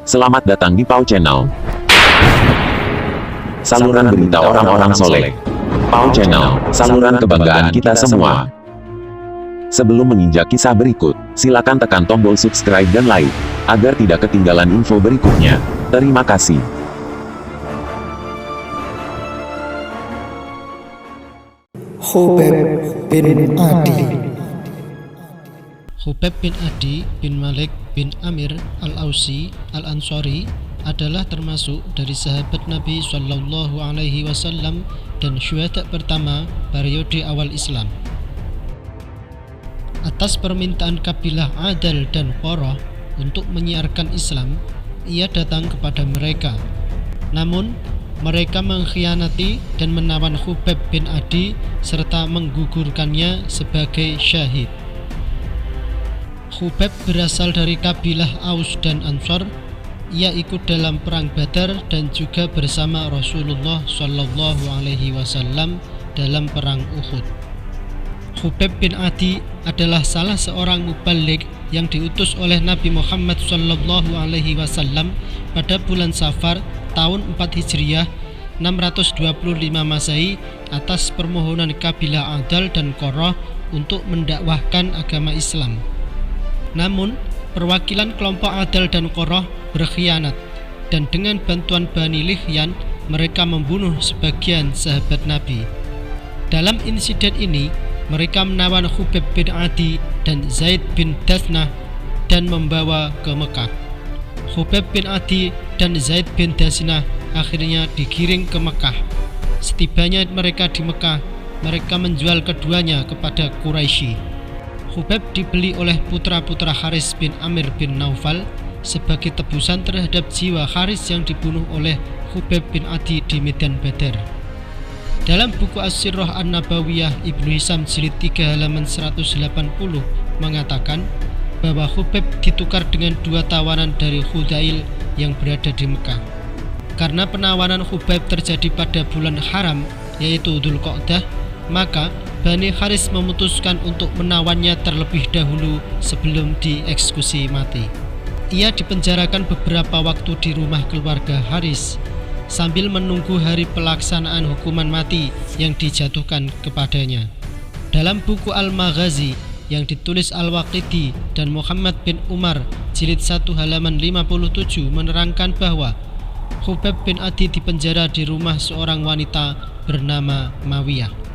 Selamat datang di Pau Channel. Saluran berita orang-orang soleh. Pau Channel, saluran kebanggaan kita semua. Sebelum menginjak kisah berikut, silakan tekan tombol subscribe dan like, agar tidak ketinggalan info berikutnya. Terima kasih. Khubayb bin Adi. Khubayb bin Adi bin Malik bin Amir al-Ausi al-Ansari adalah termasuk dari sahabat Nabi Shallallahu Alaihi Wasallam dan syuhada pertama periode awal Islam. Atas permintaan kabilah Adal dan Qurrah untuk menyiarkan Islam, ia datang kepada mereka. Namun, mereka mengkhianati dan menawan Khubayb bin Adi serta menggugurkannya sebagai syahid. Khubayb berasal dari kabilah Aus dan Ansor. Ia ikut dalam perang Badar dan juga bersama Rasulullah Shallallahu Alaihi Wasallam dalam perang Uhud. Khubayb bin Adi adalah salah seorang mubalik yang diutus oleh Nabi Muhammad Shallallahu Alaihi Wasallam pada bulan Safar tahun 4 Hijriah 625 Masehi atas permohonan kabilah Adal dan Qurrah untuk mendakwahkan agama Islam. Namun, perwakilan kelompok Adal dan Qurrah berkhianat, dan dengan bantuan Bani Lihyan, mereka membunuh sebagian sahabat Nabi. Dalam insiden ini, mereka menawan Khubayb bin Adi dan Zaid bin Dasnah dan membawa ke Mekah. Khubayb bin Adi dan Zaid bin Dasnah akhirnya digiring ke Mekah. Setibanya mereka di Mekah, mereka menjual keduanya kepada Quraisy. Khubayb dibeli oleh putra-putra Haris bin Amir bin Naufal sebagai tebusan terhadap jiwa Haris yang dibunuh oleh Khubayb bin Adi di medan Badar. Dalam buku As-Sirah An-Nabawiyah, Ibnu Hisham jilid 3 halaman 180 mengatakan bahwa Khubayb ditukar dengan 2 tawanan dari Khudail yang berada di Mekah. Karena penawanan Khubayb terjadi pada bulan haram, yaitu Dzulqa'dah, maka Bani Haris memutuskan untuk menawannya terlebih dahulu sebelum dieksekusi mati. Ia dipenjarakan beberapa waktu di rumah keluarga Haris sambil menunggu hari pelaksanaan hukuman mati yang dijatuhkan kepadanya. Dalam buku Al-Maghazi yang ditulis Al-Waqidi dan Muhammad bin Umar jilid 1 halaman 57 menerangkan bahwa Khubayb bin Adi dipenjara di rumah seorang wanita bernama Mawiyah.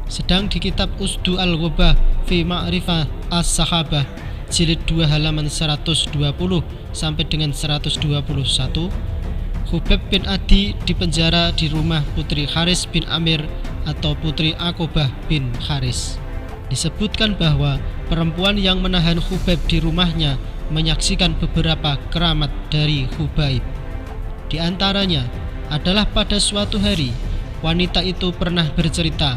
Sedang di kitab Usdu Al-Ghubah fi Ma'rifah As-Sahabah jilid 2 halaman 120 sampai dengan 121, Khubayb bin Adi dipenjara di rumah putri Haris bin Amir atau putri Aqobah bin Haris. Disebutkan bahwa perempuan yang menahan Khubayb di rumahnya menyaksikan beberapa keramat dari Khubayb. Di antaranya adalah pada suatu hari, wanita itu pernah bercerita,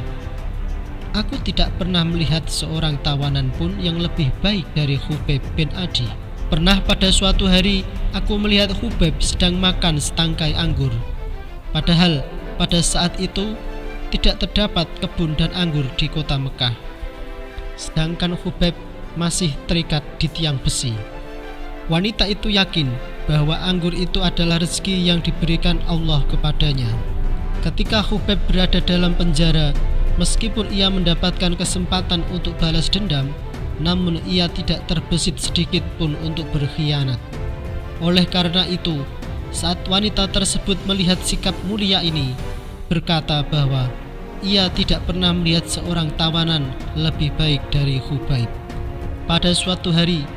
"Aku tidak pernah melihat seorang tawanan pun yang lebih baik dari Khubayb bin Adi. Pernah pada suatu hari, aku melihat Khubayb sedang makan setangkai anggur. Padahal pada saat itu tidak terdapat kebun dan anggur di kota Mekah. Sedangkan Khubayb masih terikat di tiang besi." Wanita itu yakin bahwa anggur itu adalah rezeki yang diberikan Allah kepadanya. Ketika Khubayb berada dalam penjara, meskipun ia mendapatkan kesempatan untuk balas dendam, namun ia tidak terbesit sedikit pun untuk berkhianat. Oleh karena itu, saat wanita tersebut melihat sikap mulia ini, berkata bahwa ia tidak pernah melihat seorang tawanan lebih baik dari Khubayb. Pada suatu hari,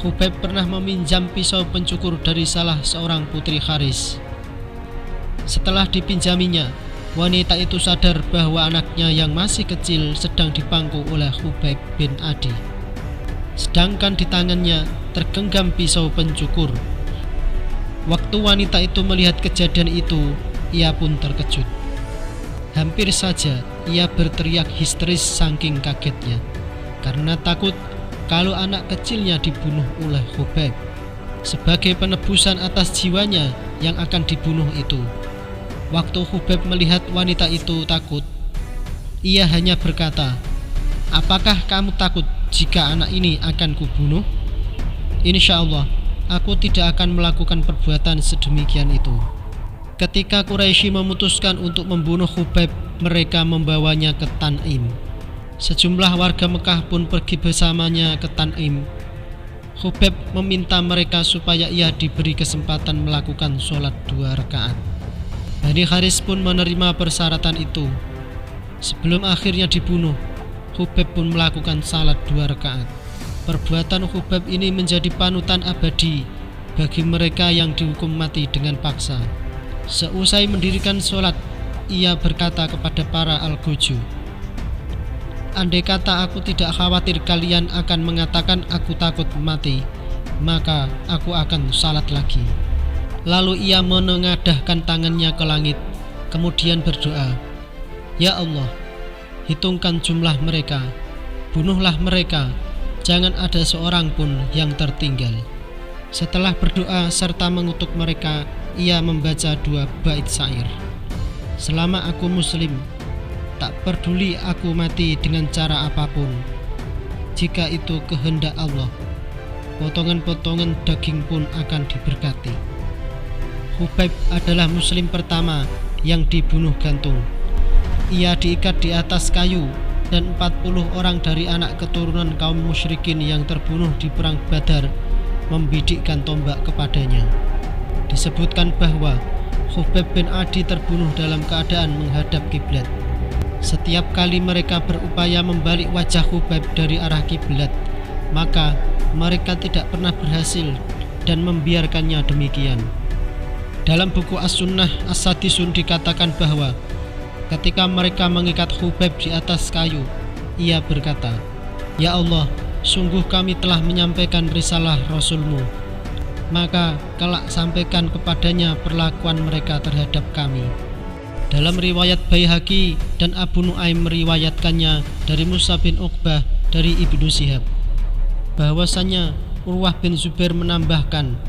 Khubayb pernah meminjam pisau pencukur dari salah seorang putri Haris. Setelah dipinjaminya, wanita itu sadar bahwa anaknya yang masih kecil sedang dipangku oleh Khubayb bin Adi. Sedangkan di tangannya tergenggam pisau pencukur. Waktu wanita itu melihat kejadian itu, ia pun terkejut. Hampir saja ia berteriak histeris saking kagetnya, karena takut kalau anak kecilnya dibunuh oleh Khubayb sebagai penebusan atas jiwanya yang akan dibunuh itu. Waktu Khubayb melihat wanita itu takut, ia hanya berkata, "Apakah kamu takut jika anak ini akan kubunuh? Insya Allah aku tidak akan melakukan perbuatan sedemikian itu. Ketika Quraisy memutuskan untuk membunuh Khubayb, mereka membawanya ke Tan'im. Sejumlah warga Mekah pun pergi bersamanya ke Tan'im. Khubayb meminta mereka supaya ia diberi kesempatan melakukan sholat 2 rakaat. Bani Haris pun menerima persyaratan itu. Sebelum akhirnya dibunuh, Khubayb pun melakukan salat 2 rakaat. Perbuatan Khubayb ini menjadi panutan abadi bagi mereka yang dihukum mati dengan paksa. Seusai mendirikan sholat, ia berkata kepada para al-Guju, "Andai kata aku tidak khawatir kalian akan mengatakan aku takut mati, maka aku akan salat lagi." Lalu ia menengadahkan tangannya ke langit, kemudian berdoa, "Ya Allah, hitungkan jumlah mereka, bunuhlah mereka, jangan ada seorang pun yang tertinggal." Setelah berdoa serta mengutuk mereka, ia membaca 2 bait syair. "Selama aku muslim, tak peduli aku mati dengan cara apapun. Jika itu kehendak Allah, potongan-potongan daging pun akan diberkati." Khubayb adalah muslim pertama yang dibunuh gantung. Ia diikat di atas kayu dan 40 orang dari anak keturunan kaum musyrikin yang terbunuh di perang Badar membidikkan tombak kepadanya. Disebutkan bahwa Khubayb bin Adi terbunuh dalam keadaan menghadap kiblat. Setiap kali mereka berupaya membalik wajah Khubayb dari arah kiblat, maka mereka tidak pernah berhasil dan membiarkannya demikian. Dalam buku As-Sunnah As-Sadisun dikatakan bahwa ketika mereka mengikat Khubayb di atas kayu, ia berkata, "Ya Allah, sungguh kami telah menyampaikan risalah Rasul-Mu, maka kelak sampaikan kepadanya perlakuan mereka terhadap kami." Dalam riwayat Baihaqi dan Abu Nuaim meriwayatkannya dari Musa bin Uqbah dari Ibnu Syihab, bahwasanya Urwah bin Zubair menambahkan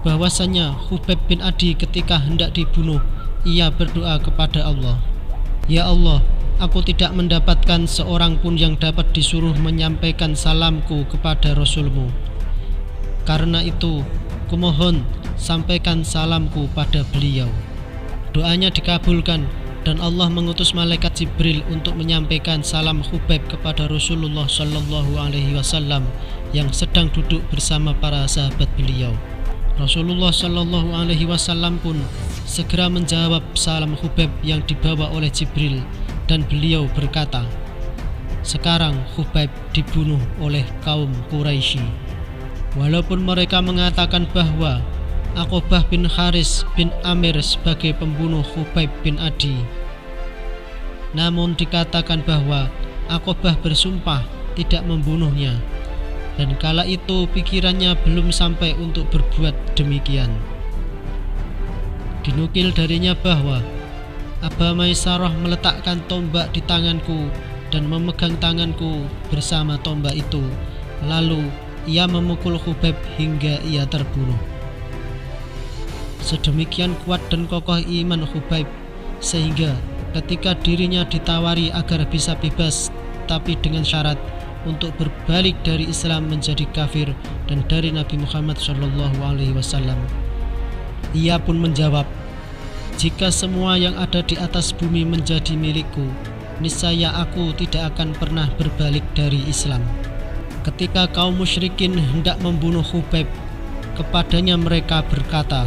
bahwasanya Khubayb bin Adi ketika hendak dibunuh, ia berdoa kepada Allah, "Ya Allah, aku tidak mendapatkan seorang pun yang dapat disuruh menyampaikan salamku kepada Rasul-Mu. Karena itu, kumohon sampaikan salamku pada beliau." Doanya dikabulkan dan Allah mengutus malaikat Jibril untuk menyampaikan salam Khubayb kepada Rasulullah Shallallahu Alaihi Wasallam yang sedang duduk bersama para sahabat beliau. Rasulullah Shallallahu Alaihi Wasallam pun segera menjawab salam Khubayb yang dibawa oleh Jibril dan beliau berkata, "Sekarang Khubayb dibunuh oleh kaum Quraisy." Walaupun mereka mengatakan bahwa Aqobah bin Haris bin Amir sebagai pembunuh Khubayb bin Adi, namun dikatakan bahwa Aqobah bersumpah tidak membunuhnya, dan kala itu pikirannya belum sampai untuk berbuat demikian. Dinukil darinya bahwa Aba Maisarah meletakkan tombak di tanganku dan memegang tanganku bersama tombak itu, lalu ia memukul Khubayb hingga ia terbunuh. Sedemikian kuat dan kokoh iman Khubayb sehingga ketika dirinya ditawari agar bisa bebas tapi dengan syarat untuk berbalik dari Islam menjadi kafir dan dari Nabi Muhammad SAW, ia pun menjawab, "Jika semua yang ada di atas bumi menjadi milikku, niscaya aku tidak akan pernah berbalik dari Islam." Ketika kaum musyrikin hendak membunuh Khubayb, kepadanya mereka berkata,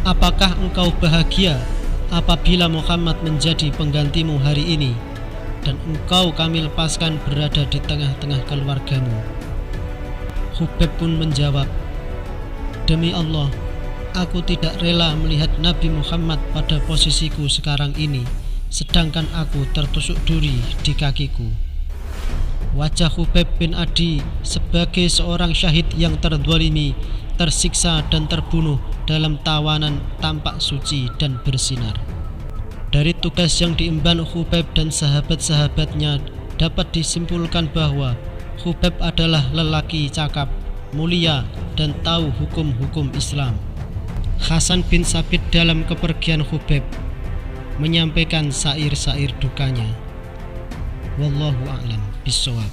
"Apakah engkau bahagia apabila Muhammad menjadi penggantimu hari ini, dan engkau kami lepaskan berada di tengah-tengah keluargamu?" Khubayb pun menjawab, "Demi Allah, aku tidak rela melihat Nabi Muhammad pada posisiku sekarang ini, sedangkan aku tertusuk duri di kakiku." Wajah Khubayb bin Adi sebagai seorang syahid yang terzalimi, tersiksa dan terbunuh dalam tawanan tampak suci dan bersinar. Dari tugas yang diemban Khubayb dan sahabat-sahabatnya dapat disimpulkan bahwa Khubayb adalah lelaki cakap, mulia, dan tahu hukum-hukum Islam. Hasan bin Sabit dalam kepergian Khubayb menyampaikan syair-syair dukanya. Wallahu a'lam bishawab.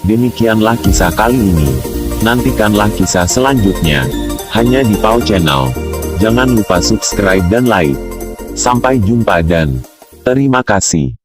Demikianlah kisah kali ini. Nantikanlah kisah selanjutnya. Hanya di Pau Channel. Jangan lupa subscribe dan like. Sampai jumpa dan terima kasih.